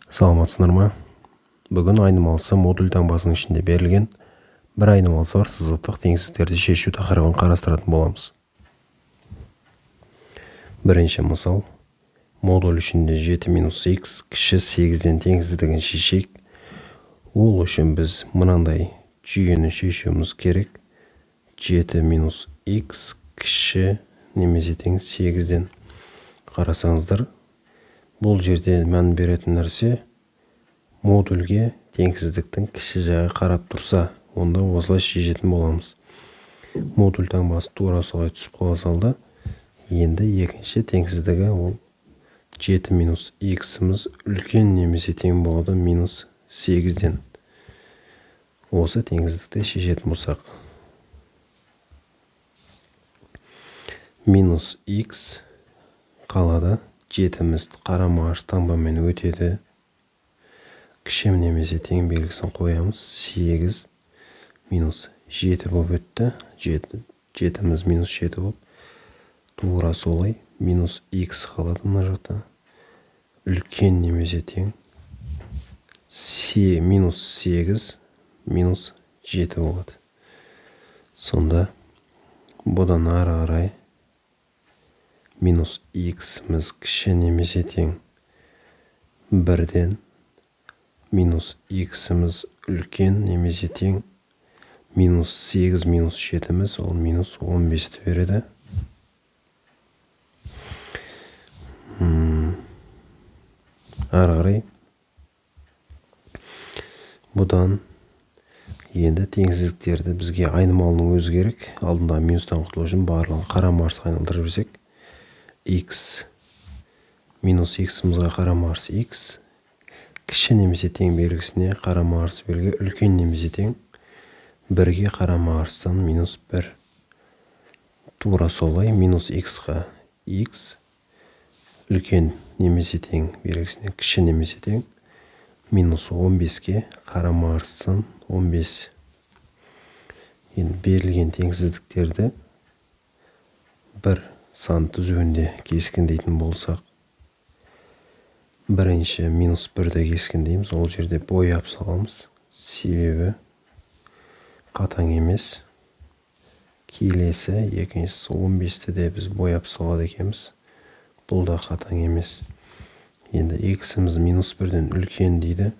Саламатсыздар ма? Бүгін айнымалысы модуль таңбасының ішінде берілген бір айнымалысы бар сызықтық теңсіздіктерді шешу тақырыбын қарастыратын боламыз. Бірінші мысал. Модуль ішінде 7-х кіші 8-ден теңсіздігін шешейік. Ол үшін біз мынандай жүйені шешуіміз керек. 7-х кіші немесе тең 8-ден. Қарасаңыздар, бұл жерде мән беретін нәрсе модульге теңсіздіктің кіші жағы қарап тұрса, онда осылай шешетін боламыз. Модуль таңбасы тура солай түсіп қала салды. Енді екінші теңсіздігі ол 7-х үлкен немесе тең болады -8-ден. Осы теңсіздікті шешетін болсақ. -х қалады. 7-міз қарама-қарсы таңбамен өтеді. Кіші немесе тең белгісін қоямыз. 8 -7 болып өтті. 7-міз -7 болып. Тура солай. -х қалады мына жақта. Үлкен немесе тең. -8 -7 болады. Сонда бұдан ары қарай -х-міз кіші немесе тең 1-ден, -х-міз үлкен немесе тең -8 -7-міз ол -15-ті береді. Ары қарай бұдан енді теңсіздіктерді бізге айнымалының өзі керек. Алдында минустан құтылу үшін барлығын қарама-қарсы айналдырып жүрсек. X -х-мызға қарама-қарсы x, кіші немесе тең белгісіне қарама-қарсы белгі үлкен немесе тең 1-ге қарама-қарсыдан -1. Тура солай -х-ға x, үлкен немесе тең белгісіне кіші немесе тең -15-ге қарама-қарсыдан 15. Енді берілген теңсіздіктерді бір сан түзуінде кескіндейтін болсақ, бірінші -1-ді кескіндейміз. Ол жерде бояп саламыз. Себебі қатаң емес. Келесі екіншісі 15-ті де біз бояп салады екенбіз. Бұл да қатаң емес. Енді x-міз -1-ден үлкен дейді.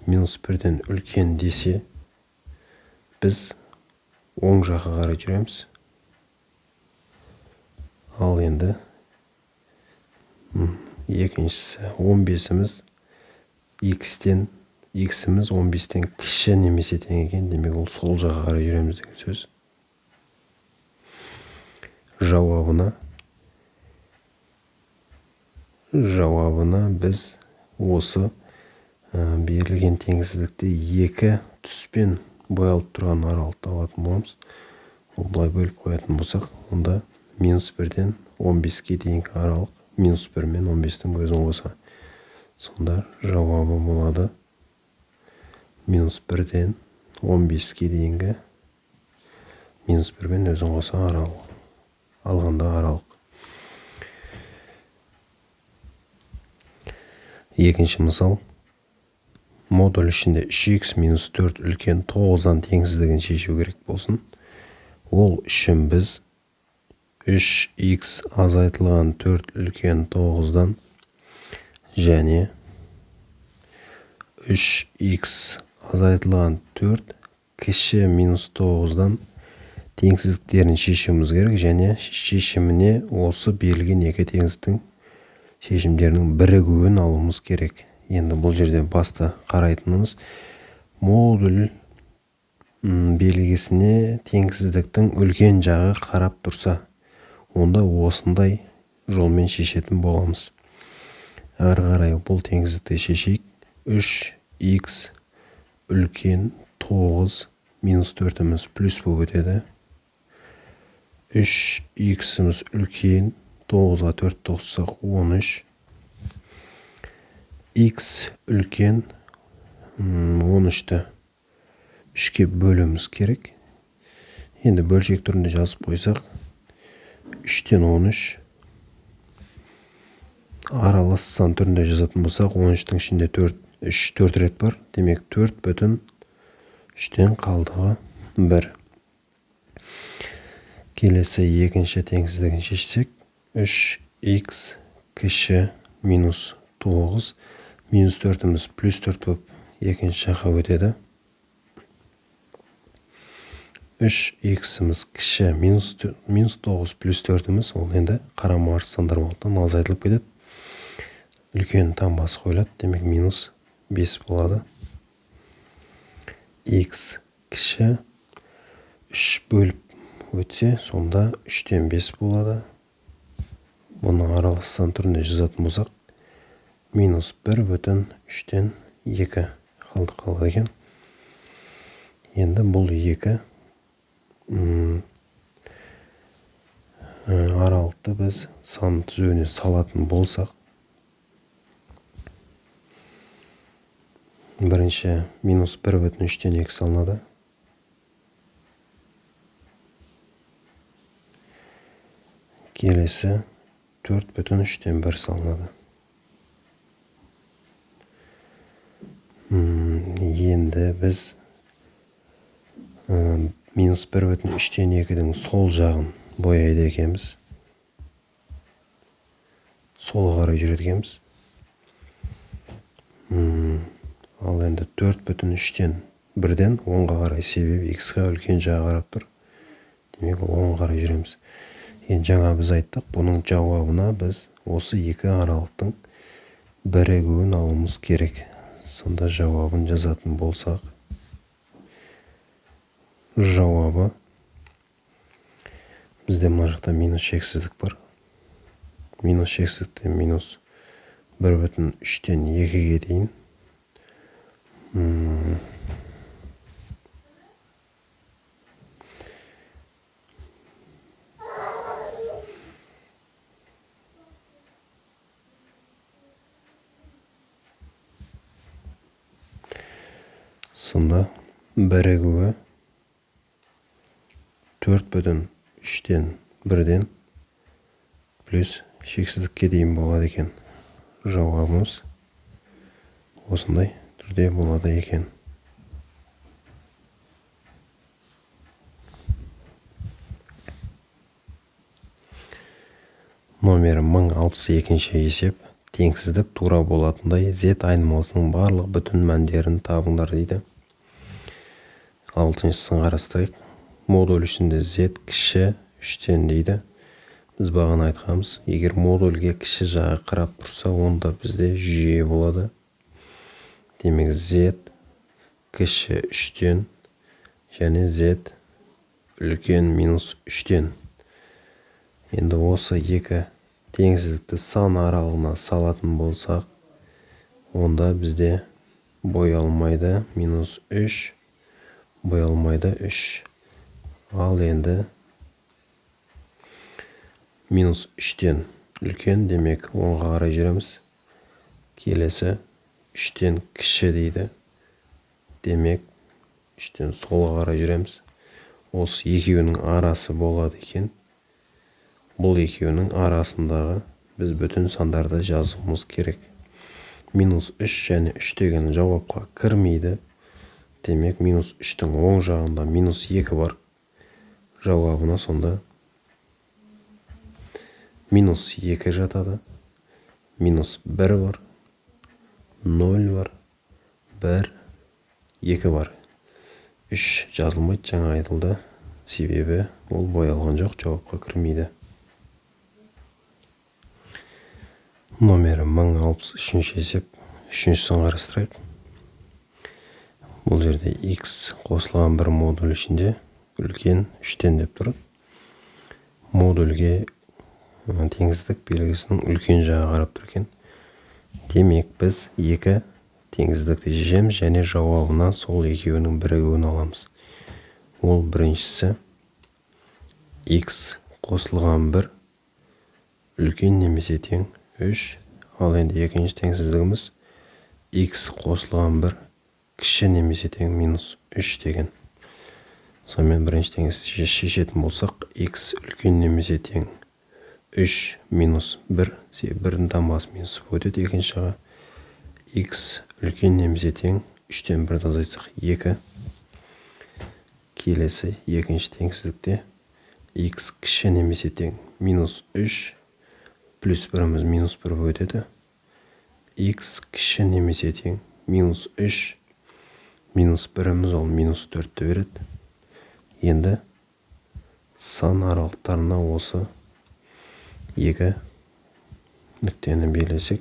-1-ден үлкен десе, біз оң жаққа қарай жүреміз. Ал енді екіншісі 15-міз x-міз 15-тен кіші немесе тең екен. Демек ол сол жаққа қарай жүреміз деген сөз. Жауабына біз осы берілген теңсіздікті екі түспен боялып тұрған аралықты алатын боламыз. Бұлай бөліп қоятын болсақ, онда -1-ден 15-ге дейінгі аралық -1 мен 15-тің өзін қоса. Сонда жауабы болады -1-ден 15-ге дейінгі -1 мен өзін қоса аралық. Алғанда аралық. Екінші мысал. Модуль ішінде 3х - 4 үлкен 9-дан теңсіздігін шешу керек болсын. Ол үшін біз 3х азайтылған 4 үлкен 9-дан және 3х азайтылған 4 кіші -9-дан теңсіздіктерін шешуіміз керек, және шешіміне осы берілген екі теңсіздіктің шешімдерінің бірігуін алуымыз керек. Енді бұл жерде басты қарайтынымыз модуль белгісіне теңсіздіктің үлкен жағы қарап тұрса, онда осындай жолмен шешетін боламыз. Ары қарай бұл теңсіздікті шешейік. 3х үлкен 9 -4-міз плюс болып өтеді. 3х-міз үлкен 9-ға 4 қоссақ 13. X үлкен 13-ті 3-ке бөлуіміз керек. Енді бөлшек түрінде жазып қойсақ, 3-тен 13 аралас сан түрінде жазатын болсақ, 13-тің ішінде 4 рет бар. Демек 4/3-тен қалдығы 1. Келесі екінші теңсіздігін шешсек, 3х кіші минус 9, минус 4-іміз плюс 4 болып екінші жаққа өтеді. 3х-іміз кіші минус 9 плюс 4-іміз, ол енді қарама-қарсы сандар болғандықтан азайтылып кетеді. Үлкен таңбасы қойылады, демек минус 5 болады. Х кіші 3 бөліп өтсе, сонда 3-тен 5 болады. Бұны аралас сан түрінде жазатын болсақ, минус 1/3-тен 2 қалады екен. Енді бұл 2 аралықты біз сан түзуіне салатын болсақ, бірінші минус 1/3-тен 2 салынады. Келесі 4/3-тен 1 салынады. Енді біз минус 1/3-тен 2-дің сол жағын бояйды екенбіз. Солға қарай жүреді екенбіз. Ал енді 4/3-тен 1-ден 10-ға қарай, себебі x-ға үлкен жағы қарап тұр. Демек, 10-ға қарай жүреміз. Енді жаңа біз айттық, бұның жауабына біз осы 2 аралықтың бірігуін алуымыз керек. Сонда жауабын жазатын болсақ, жауабы бізде мына жақта минус шексіздік бар. Минус шексіздіктен минус 1/3-тен 2-ге дейін. Сонда бірігуі 4/3-тен 1-ден плюс шексіздікке дейін болады екен. Жауабымыз осындай түрде болады екен. Номері 1062-ші есеп. Теңсіздік тура болатындай z айнымалысының барлық бүтін мәндерін табыңдар дейді. 6-шысын қарастырайық. Модуль ішінде z кіші 3-тен дейді. Біз бағана айтқанбыз, егер модульге кіші жағы қарап тұрса, онда бізде жүйе болады. Демек z кіші 3-тен және z үлкен минус 3-тен. Енді осы екі теңсіздікті сан аралығына салатын болсақ, онда бізде боялмайды минус 3, боялмайды 3. Ал енді минус 3-тен үлкен, демек 10-ға қарай жүреміз. Келесі 3-тен кіші дейді. Демек 3-тен солға қарай жүреміз. Осы екеуінің арасы болады екен. Бұл екеуінің арасындағы біз бүтін сандарды жазуымыз керек. Минус 3 және 3 деген жауапқа кірмейді. Демек минус 3-тің оң жағында минус 2 бар. Жауабына сонда минус 2 жатады. Минус 1 бар. 0 бар. 1, 2 бар. 3 жазылмайды, жаңа айтылды. Себебі ол боялған жоқ, жауапқа кірмейді. Номері 1063-ші есеп. 3-шісін қарастырайық. Бұл жерде x қосылған бір модуль ішінде үлкен 3-тен деп тұр. Модульге теңсіздік белгісінің үлкен жағы қарап тұр екен. Демек біз екі теңсіздікті шешеміз және жауабына сол екеуінің бірігуін аламыз. Ол біріншісі x қосылған бір үлкен немесе тең 3. Ал енді екінші теңсіздігіміз x қосылған бір кіші немесе тең минус 3 деген. Сонымен бірінші теңсіздікті шешетін болсақ, x үлкен немесе тең 3 минус 1, 1'дің таңбасы минус болып өтеді. Екінші жаға x үлкен немесе тең 3-тен 1-ді азайтсақ 2. Келесі екінші теңсіздікте x кіші немесе тең минус 3 плюс 1-іміз минус 1 болып өтеді. X кіші немесе тең минус 3 минус 1-іміз ол минус 4-ті береді. Енді сан аралықтарына осы екі нүктені белесек.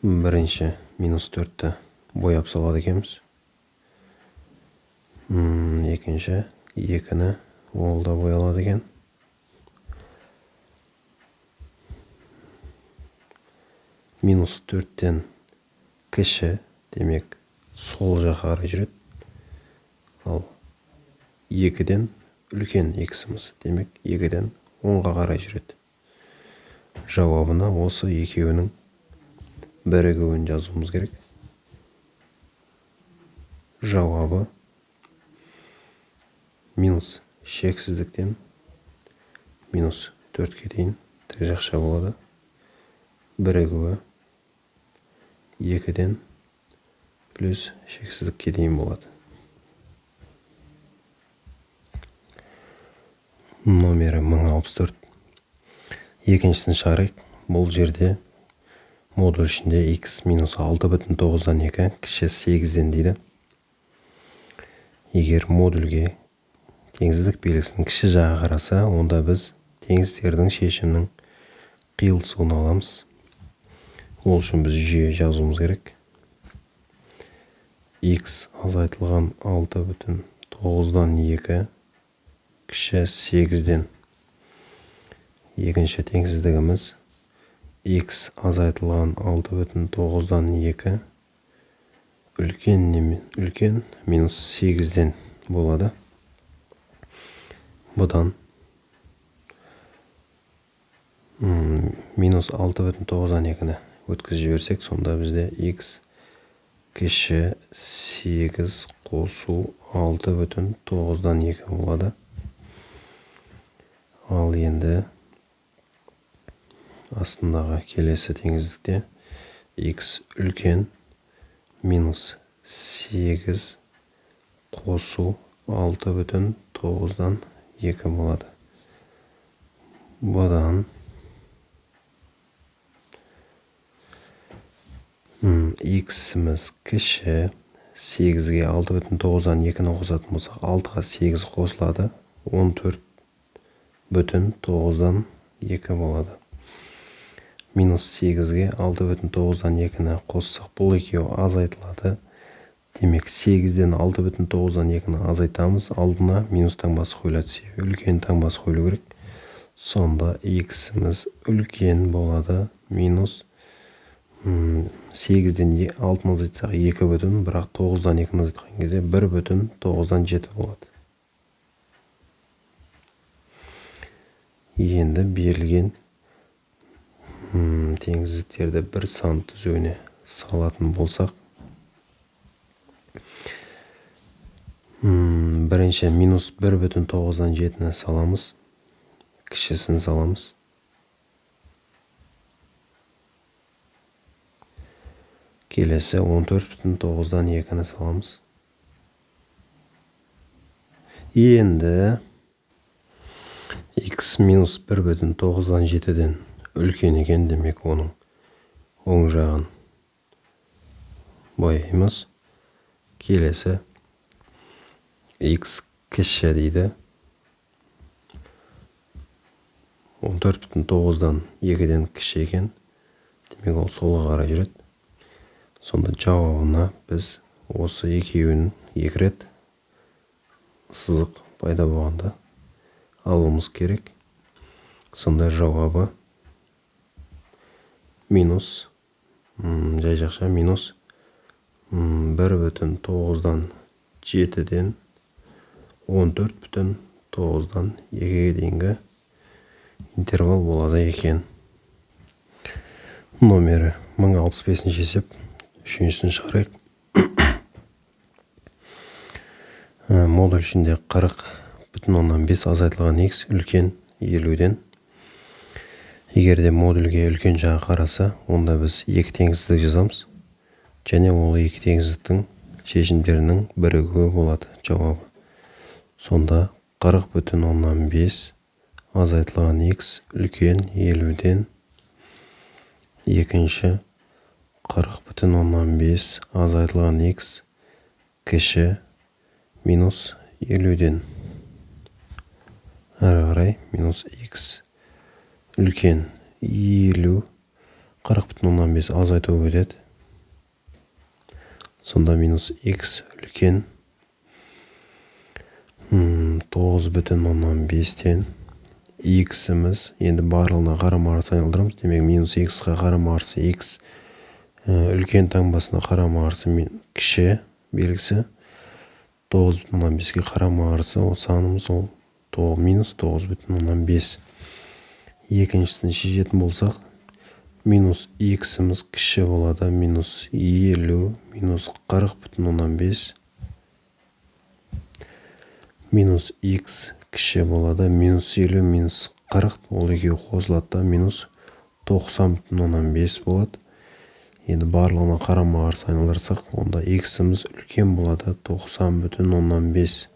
Бірінші минус 4-ті бояп салады екенбіз. Екінші 2-ні ол да боялады екен. Минус 4-тен кіші, демек сол жаққа қарай жүреді. Ал 2-ден үлкен x-іміз, демек 2-ден 10-ға қарай жүреді. Жауабына осы екеуінің бірігуін жазуымыз керек. Жауабы минус шексіздіктен минус 4-ке дейін тік жақша болады. Бірігуі 2-ден плюс шексіздікке дейін болады. Номері 1064. Екіншісін шығарайық. Бұл жерде модуль ішінде x минус 6,9-дан 2 кіші 8-ден дейді. Егер модульге теңсіздік белгісінің кіші жағы қараса, онда біз теңсіздіктердің шешімінің қиылысуын аламыз. Ол үшін біз жүйе жазуымыз керек. X азайтылған 6,9-дан 2 кіші 8-ден. Екінші теңсіздігіміз x азайтылған 6,9-дан 2 үлкен минус 8-ден болады. Бұдан минус 6,9-дан 2-ні өткізіп жіберсек, сонда бізде x кіші 8 қосу 6,9-дан 2 болады. Ал енді астындағы келесі теңсіздікте x үлкен минус 8 қосу 6,9-дан 2 болады. Бұдан x-іміз кіші 8-ге 6,9-дан 2-ні қосатын болсақ, 6-ға 8 қосылады, 14,9-дан 2 болады. Минус 8-ге 6,9-дан 2-ні қоссақ, бұл екеуі азайтылады. Демек 8-ден 6,9-дан 2-ні азайтамыз, алдына минус таңбасы қойылады. Үлкен таңбасы қойылу керек. Сонда x-іміз үлкен болады. Минус 8-ден 6-ны азайтсақ 2 бүтін, бірақ 9-дан 2-ні азайтқан кезде 1 бүтін 9-дан 7 болады. Енді берілген теңсіздіктерді бір сан түзуіне салатын болсақ, бірінші минус 1 бүтін 9-дан 7-ні саламыз, кішісін саламыз. Келесі 14,9-дан 2-ні саламыз. Енді x минус 1,9-дан 7-ден үлкен екен, демек оның оң жағын бояймыз. Келесі x кіші дейді. 14,9-дан 2-ден кіші екен, демек ол солға қарай жүреді. Сонда жауабына біз осы екеуін екі рет сызық пайда болғанда алуымыз керек. Сонда жауабы минус, жай жақша минус 1,9-дан 7-ден 14,9-дан 2-ге дейінгі интервал болады екен. Номері 1065-ші есеп. Үшіншісін шығарайық. модуль ішінде 40,5 азайтылған x үлкен 50-ден. Егер де модульге үлкен жағы қараса, онда біз екі теңсіздік жазамыз. Және ол екі теңсіздіктің шешімдерінің бірігуі болады жауабы. Сонда 40,5 азайтылған x үлкен 50-ден. Екінші 40,5 азайтылған x кіші минус 50-ден. Әрі қарай минус x үлкен 50 40,5 азайту өтеді. Сонда минус x үлкен 9,5-тен x-іміз енді барлығына қарама-қарсы айналдырамыз. Демек минус x-қа қарама-қарсы x үлкен таңбасына қарама-қарсы кіші белгісі 9,5-ге қарама-қарсы ол санымыз ол минус 9,5. Екіншісін шешетін болсақ, минус x-іміз кіші болады, минус 50 минус 40,5 минус x кіші болады, минус 50 минус 40 ол екеуі қосылады, минус 90,5 болады. Енді барлығына қарама-қарсы айналдырсақ, онда x-іміз үлкен болады, 90,5.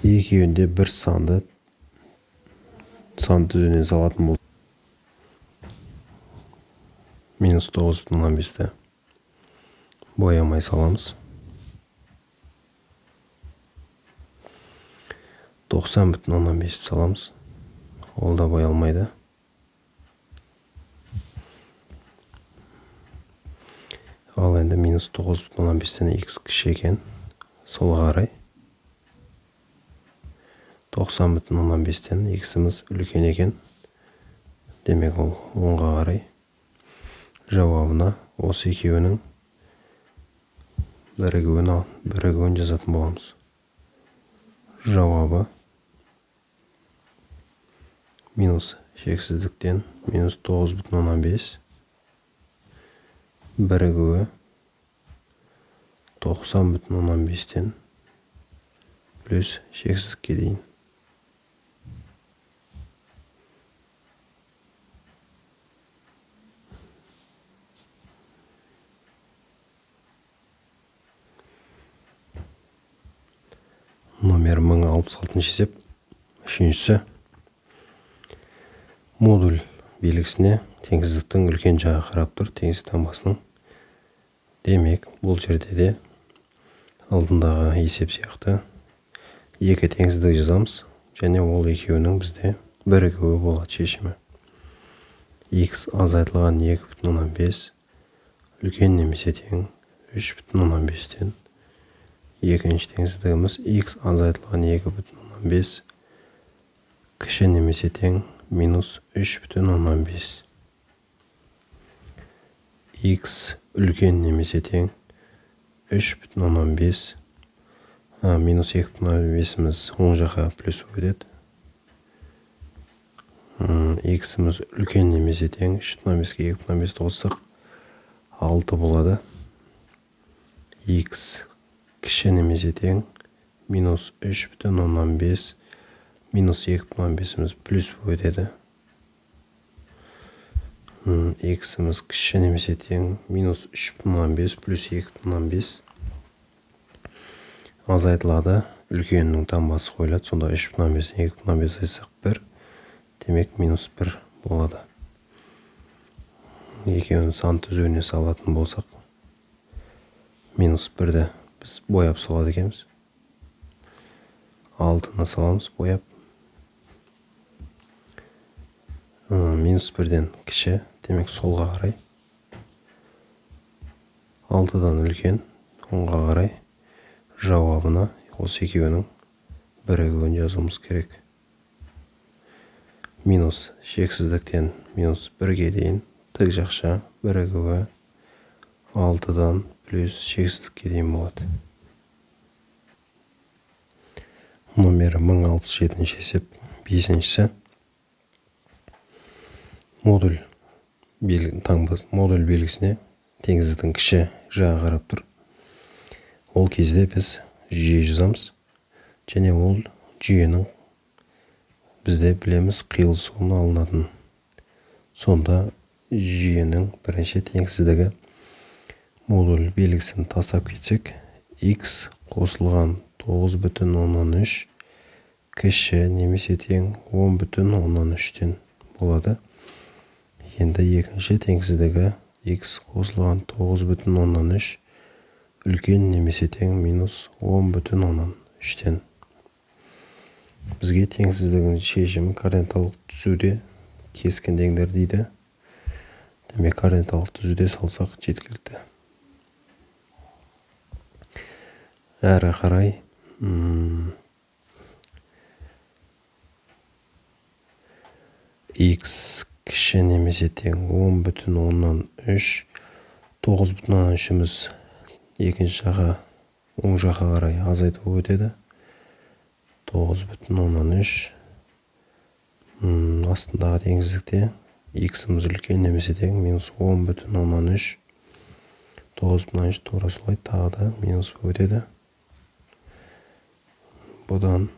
Екеуінде бір сан түзіне салатын болды. Минус 9,5-ті боямай саламыз. 90,5 саламыз. Ол да боялмайды. Ал енді минус 9,5-тен x кіші екен. Солға қарай. 90,5-тен x-іміз үлкен екен. Демек ол 10-ға қарай. Жауабына осы екеуінің бірігуін жазатын боламыз. Жауабы минус шексіздіктен минус 9,5 бірігуі 90,5-тен плюс шексіздікке дейін. Номер 1066 есеп. Үшіншісі. Модуль белгісіне теңсіздіктің үлкен жағы қарап тұр, теңсіздік таңбасының. Демек, бұл жерде де алдындағы есеп сияқты екі теңсіздік жазамыз, және ол екеуінің бізде бірігуі болады шешімі. X азайтылған 2,5 үлкен немесе тең 3,5-тен. Екінші теңсіздігіміз x азайтылған 2,5 кіші немесе тең минус 3,5. X үлкен немесе тең 3,5 минус 2,5-іміз оң жаққа плюс өтеді. X-іміз үлкен немесе тең 3,5-ке 2,5 қоссақ 6 болады. X кіші немесе тең минус 3,5 минус 2,5-іміз плюс өтеді. X-іміз кіші немесе тең минус 3,5 плюс 2,5 азайтылады. Үлкеннің таңбасы қойылады. Сонда 3,5-тен 2,5 айсақ 1. Демек минус 1 болады. Екеуін сан түзуіне салатын болсақ, минус 1-ді біз бояп салады екенбіз. 6-ны саламыз бояп. Минус 1-ден кіші, демек солға қарай. 6-дан үлкен, 10-ға қарай. Жауабына осы екеуінің бірігуін жазуымыз керек. Минус шексіздіктен минус 1-ге дейін тік жақша бірігуі 6-дан плюс шексіздікке дейін болады. Номері 1067 есеп. 5-ші. Модуль белгісіне теңсіздіктің кіші жағы қарап тұр. Ол кезде біз жүйе жазамыз. Және ол жүйенің бізде білеміз қиылысуын алынатын. Сонда жүйенің бірінші теңсіздігі модуль белгісін тастап кетсек, x қосылған 9,3 кіші немесе тең 10,3-тен болады. Енді екінші теңсіздігі x қосылған 9,3 үлкен немесе тең минус 10,3-тен. Бізге теңсіздігінің шешімі координаталық түзуде кескіндеңдер дейді. Демек, координаталық түзуде салсақ жеткілікті. Әрі қарай x кіші немесе тең 10,3 9,3-іміз екінші жаққа оң жаққа қарай азайтып өтеді. 9,3 астындағы теңсіздікте x-іміз үлкен немесе тең минус 10,3 9,3 тура солай тағы да минус өтеді. Бұдан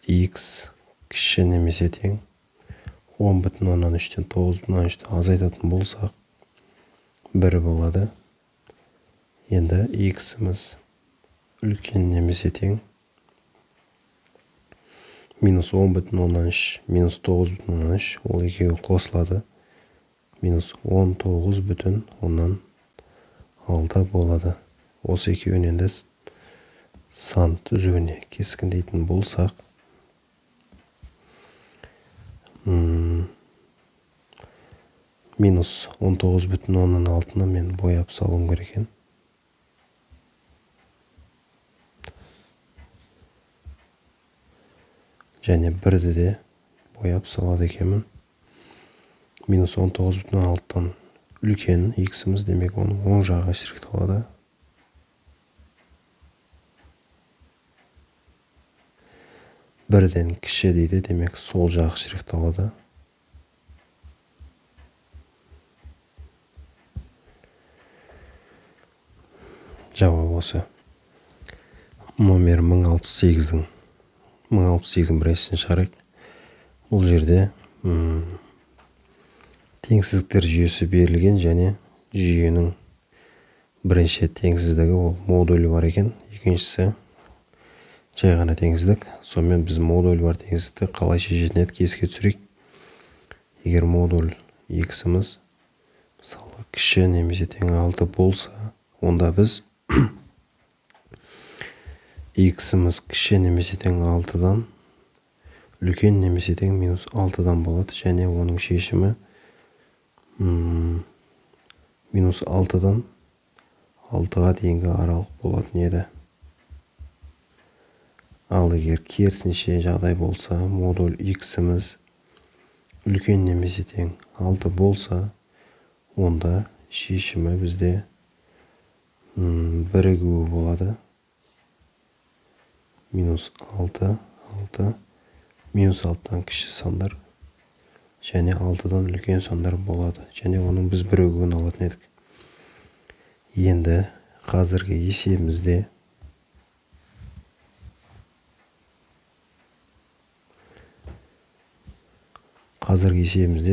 x кіші немесе тең 10,3-тен 9,3-ті азайтатын болсақ 1 болады. Енді x-іміз үлкен немесе тең минус 10,3 минус 9,3 ол екеуі қосылады. Минус 19,6 болады. Осы екеуін енді сан түзуіне кескіндейтін болсақ, минус 19,6-ны мен бояп салуым керек екен. Және бірді де бояп салады екенмін. Минус 19,6-тан үлкен x-іміз, демек оның оң жағы шрифталады. Бірден кіші дейді, демек сол жағы шрифталады. Жауап осы. Номер 1068-дің 1068-ін шығарайық. Бұл жерде теңсіздіктер жүйесі берілген және жүйенің бірінші теңсіздігі ол модулі бар екен. Екіншісі жай ғана теңсіздік. Сонымен біз модулі бар теңсіздікті қалай шешетін едік еске түсірейік. Егер модуль x-іміз мысалы кіші немесе тең 6 болса, онда біз x-іміз кіші немесе тең 6-дан үлкен немесе тең минус 6-дан болады. Және оның шешімі минус 6-дан 6-ға дейінгі аралық болатын еді. Ал егер керісінше жағдай болса, модуль x-іміз үлкен немесе тең 6 болса, онда шешімі бізде бірігуі болады. Минус 6, 6, минус 6-дан кіші сандар және 6-дан үлкен сандар болады. Және оның біз бірігуін алатын едік. Енді қазіргі есебімізде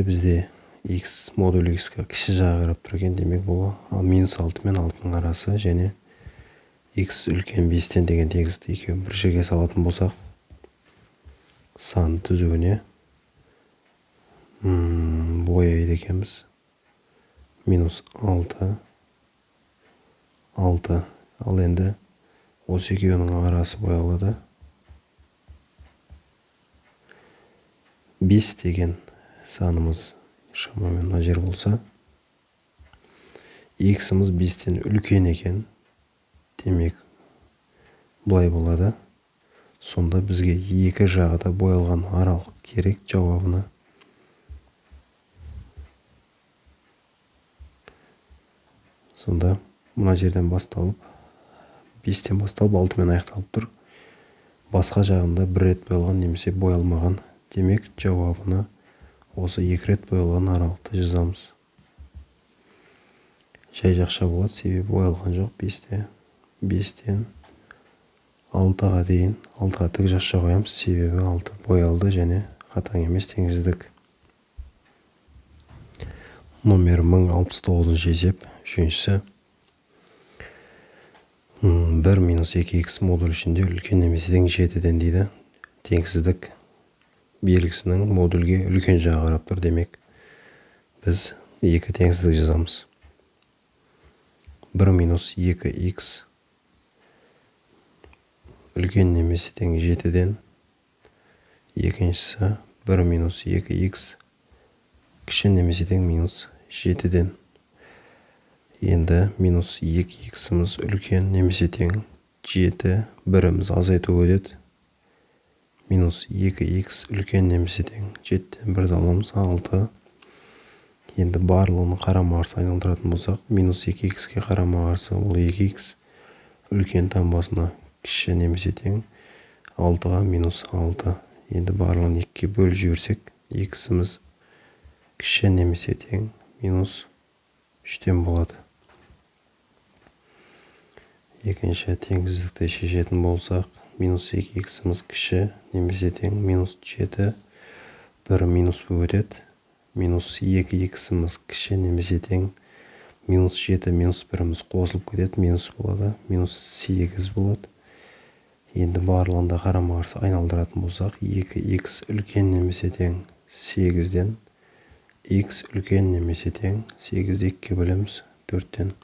бізде x модуль x-қа кіші жағы қарап тұр екен. Демек бұл минус 6 мен 6-ның арасы және x үлкен 5-тен деген теңсіздікті екеуін бір жерге салатын болсақ, сан түзуіне бояйды екенбіз. Минус 6, 6. Ал енді осы екеуінің арасы боялады. 5 деген санымыз шамамен мына жер болса, x-іміз 5-тен үлкен екен. Демек, бұлай болады. Сонда бізге екі жағыда боялған аралық керек жауабына. Сонда мына жерден басталып, 5-тен басталып 6-мен аяқталып тұр. Басқа жағында бір рет боялған немесе боялмаған. Демек, жауабына осы 2 рет боялған аралықты жазамыз. Жай жақша болады, себебі боялған жоқ 5-те. 5-тен 6-ға дейін 6-ға тік жақша қоямыз, себебі 6 боялды және қатаң емес теңсіздік. Номер 1069 есеп. Үшіншісі 1 минус 2х модуль ішінде үлкен немесе тең 7-ден дейді. Теңсіздік белгісінің модульге үлкен жағы қарап тұр. Демек, біз екі теңсіздік жазамыз. 1 минус 2х үлкен немесе тең 7-ден. Екіншісі 1 минус 2х кіші немесе тең минус 7-ден. Енді минус 2х-ымыз үлкен немесе тең 7, біріміз азайту өтеді. Минус 2х үлкен немесе тең 7-ден 1-ді аламыз, 6. Енді барлығын қарама қарсы айналдыратын болсақ, минус 2х-ке қарама қарсы ол 2х үлкен таңбасына кіші немесе тең 6-ға минус 6. Енді барлығын 2-ке бөліп жіберсек, х-ымыз кіші немесе тең минус 3-тен болады. Екінші теңсіздікті шешетін болсақ, минус 2х-ымыз кіші немесе тең минус 7, бір минус өтеді. Минус 2х-ымыз кіші немесе тең минус 7, минус 1-іміз қосылып кетеді, минус болады, минус 8 болады. Енді барлығында қарама қарсы айналдыратын болсақ, 2х үлкен немесе тең 8-ден, х үлкен немесе тең 8-ді 2-ке бөлеміз, 4-тен.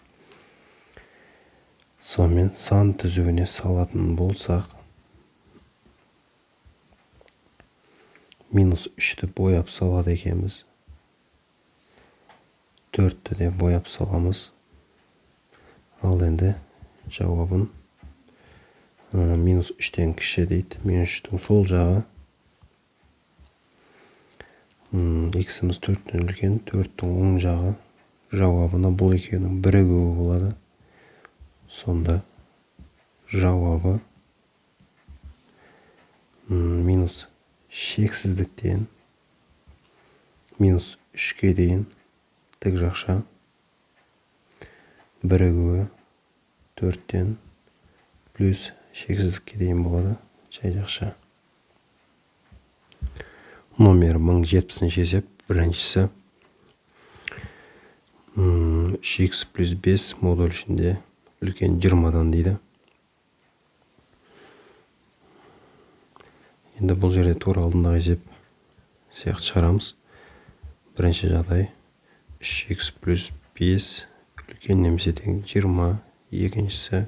Сонымен сан түзуіне салатын болсақ, минус 3-ті бояп салады екенбіз. 4-ті де бояп саламыз. Ал енді жауабын минус 3-тен кіші дейді. Минус 3-тің сол жағы. Х-ымыз 4-тен үлкен, 4-тің оң жағы. Жауабына бұл екеуінің бірігуі болады. Сонда жауабы минус шексіздіктен минус 3-ке дейін тік жақша бірігуі 4-тен плюс шексіздікке дейін болады, жай жақша. Номер 1070 есеп. Біріншісі 3х плюс 5 модуль ішінде үлкен 20-дан дейді. Енді бұл жерде тура алдындағы есеп сияқты шығарамыз. Бірінші жағдай 3х плюс 5 үлкен немесе тең 20. Екіншісі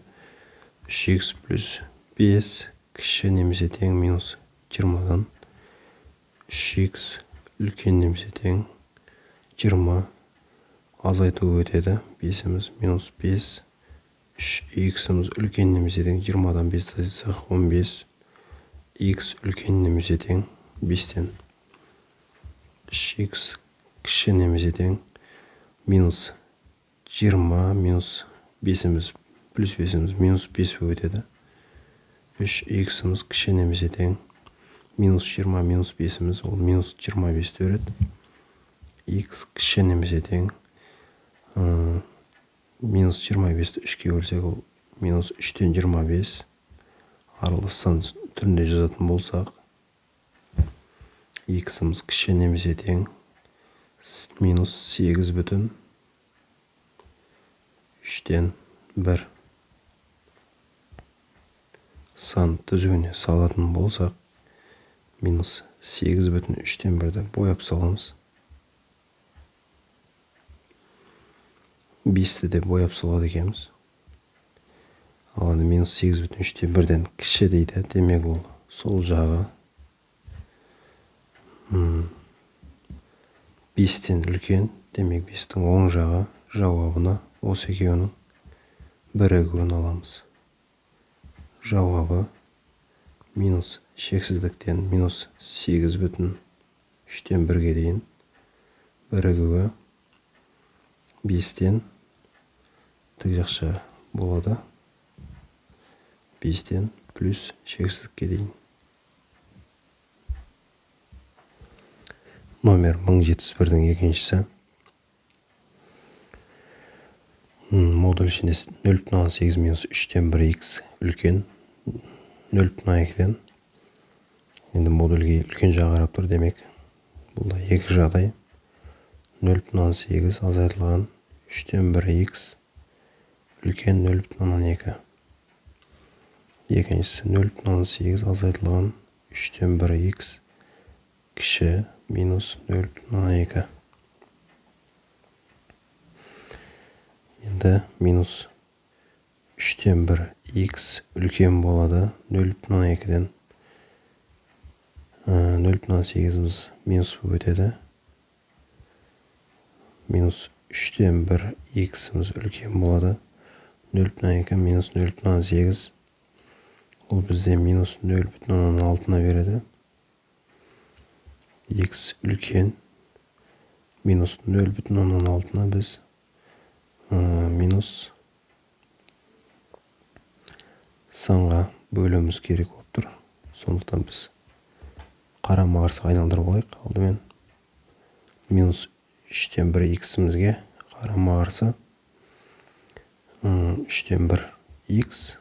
3х плюс 5 кіші немесе тең минус 20-дан. 3х үлкен немесе тең 20 азайту өтеді. 5-іміз минус 5. 3х-ымыз үлкен немесе тең 20-дан 5 азайтсақ 15. Х үлкен немесе тең 5-тен. 3х кіші немесе тең минус 20 минус 5-іміз плюс 5-іміз минус 5 өтеді. 3х-ымыз кіші немесе тең минус 20 минус 5-іміз ол минус 25 өреді. Х кіші немесе тең минус 25-ті 3-ке бөлсек ол минус 3-тен 25. Аралас сан түрінде жазатын болсақ, х-ымыз кіші немесе тең минус 8 бүтін 3-тен 1. Сан түзуіне салатын болсақ, минус 8 бүтін 3-тен 1-ді бояп саламыз. 5-ті де бояп салады екенбіз. Ал енді минус 8 бүтін 3-тен 1-ден кіші дейді. Демек ол сол жағы 5-тен үлкен. Демек 5-тің оң жағы. Жауабына осы екеуінің бірігуін аламыз. Жауабы минус шексіздіктен минус 8 бүтін 3-тен 1-ге дейін бірігуі 5-тен тік жақша болады. 5-тен плюс шексіздікке дейін. Номер 1071-дің екіншісі. Модуль ішінде 0,8 минус 3-тен 1х үлкен 0,2-ден. Енді модульге үлкен жағы қарап тұр, демек бұл да екі жағдай. 0,8 азайтылған 3-тен 1х үлкен 0,2. Екіншісі 0,8 азайтылған 3-тен 1х кіші минус 0,2. Енді минус 3-тен 1х үлкен болады 0,2-ден. 0,8-іміз минус болып өтеді. Минус 3-тен 1х-іміз үлкен болады 0,2 минус 0,8. Ол бізде минус 0,6-на береді. Х үлкен минус 0,6-на біз минус санға бөліміз керек болып тұр. Сондықтан біз қарама қарсыға айналдырып алайық. Алдымен минус 3-тен 1х-імізге қарама қарсы 3-тен 1х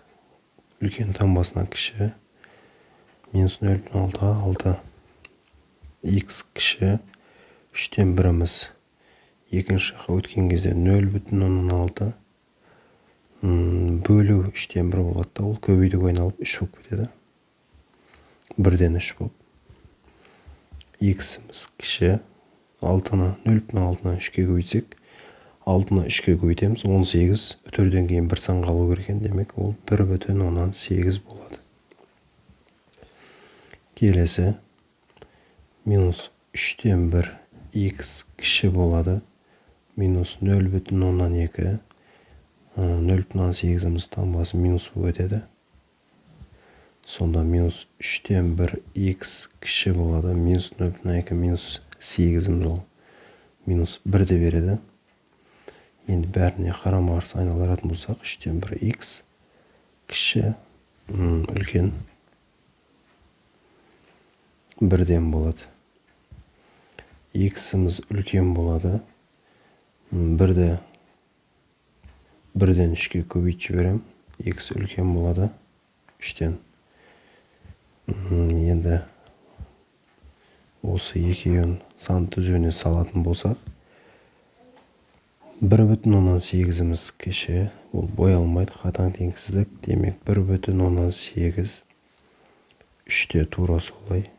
үлкен таңбасына кіші минус 0,6-ға 6. Х кіші 3-тен 1-іміз екінші жаққа өткен кезде 0,6 бөлу 3-тен 1 болады да, ол көбейтуге айналып 3 болып кетеді. 1-ден 3 болып. Х-іміз кіші 6-ны 0,6-ны 3-ке көбейтсек, 6-ны 3-ке көбейтеміз, 18 үтірден кейін бір сан қалу керек екен, демек ол 1,8 болады. Келесі минус 3-тен 1х кіші болады минус 0,2. 0,8-іміз таңбасы минус болып өтеді. Сонда минус 3-тен 1х кіші болады минус 0,2 минус 8-іміз ол минус 1-де береді. Енді бәріне қарама қарсы айналдыратын болсақ, 3-тен 1х кіші үлкен 1-ден болады. Х-іміз үлкен болады. 1-ден 3-ке көбейтіп жіберем. Х үлкен болады 3-тен. Енді осы екеуін сан түзуіне салатын болсақ, 1,8-іміз кіші, ол боялмайды, қатаң теңсіздік, демек 1,8 3-те тура солай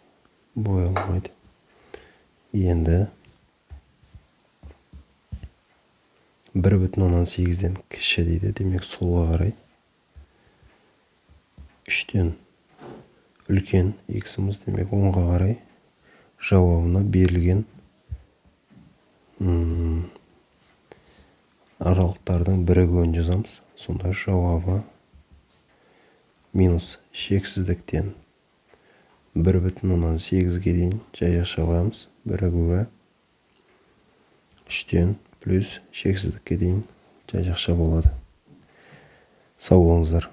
боялмайды. Енді 1,8-ден кіші дейді, демек солға қарай 3-тен үлкен х-іміз, демек 10-ға қарай жауабына берілген аралықтардың бірігуін жазамыз. Сонда жауабы минус шексіздіктен 1,8-ге дейін жайықша қоямыз. Бірігуі 3-тен плюс шексіздікке дейін жайықша болады. Сау болыңыздар.